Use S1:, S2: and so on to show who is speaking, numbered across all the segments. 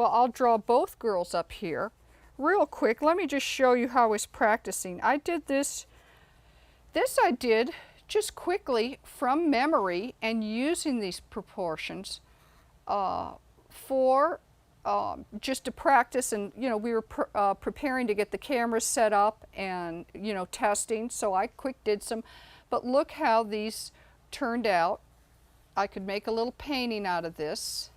S1: Well, I'll draw both girls up here. Real quick, let me just show you how I was practicing. I did this I did just quickly from memory and using these proportions for just to practice. And you know, we were preparing to get the cameras set up and you know, testing, so I quick did some. But look how these turned out. I could make a little painting out of this,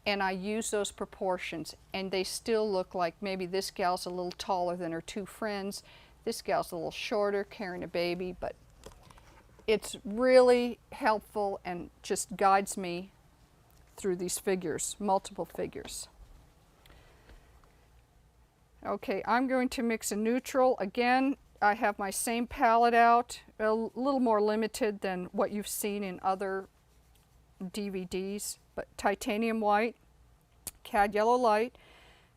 S1: and I use those proportions, and they still look like maybe this gal's a little taller than her two friends, this gal's a little shorter carrying a baby, but it's really helpful and just guides me through these figures, multiple figures. Okay, I'm going to mix a neutral. Again, I have my same palette out, a little more limited than what you've seen in other DVDs, but titanium white, cad yellow light,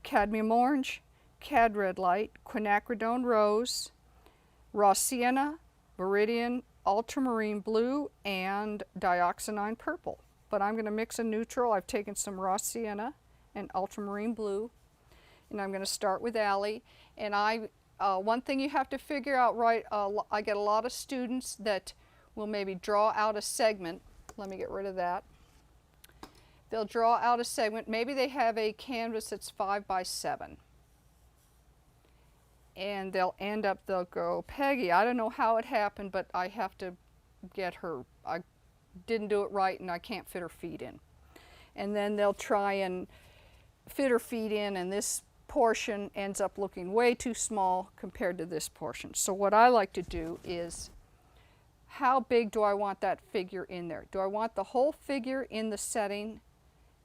S1: cadmium orange, cad red light, quinacridone rose, raw sienna, viridian, ultramarine blue, and dioxanine purple. But I'm going to mix a neutral. I've taken some raw sienna and ultramarine blue, and I'm going to start with Allie. And one thing you have to figure out, right, I get a lot of students that will maybe draw out a segment. Let me get rid of that. They'll draw out a segment. Maybe they have a canvas that's 5 by 7. And they'll go, Peggy, I don't know how it happened, but I have to get her. I didn't do it right and I can't fit her feet in. And then they'll try and fit her feet in, and this portion ends up looking way too small compared to this portion. So what I like to do is, how big do I want that figure in there? Do I want the whole figure in the setting?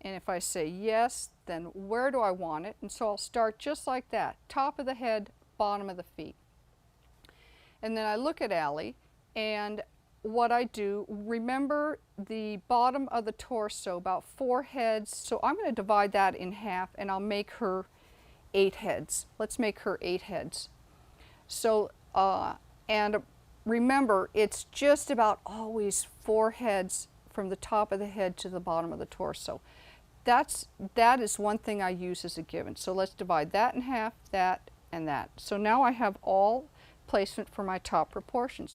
S1: And if I say yes, then where do I want it? And so I'll start just like that, top of the head, bottom of the feet. And then I look at Allie, and what I do, remember the bottom of the torso, about 4 heads. So I'm going to divide that in half, and I'll make her 8 heads. Let's make her 8 heads. So, and remember, it's just about always 4 heads from the top of the head to the bottom of the torso. That is one thing I use as a given. So let's divide that in half, that, and that. So now I have all placement for my top proportions.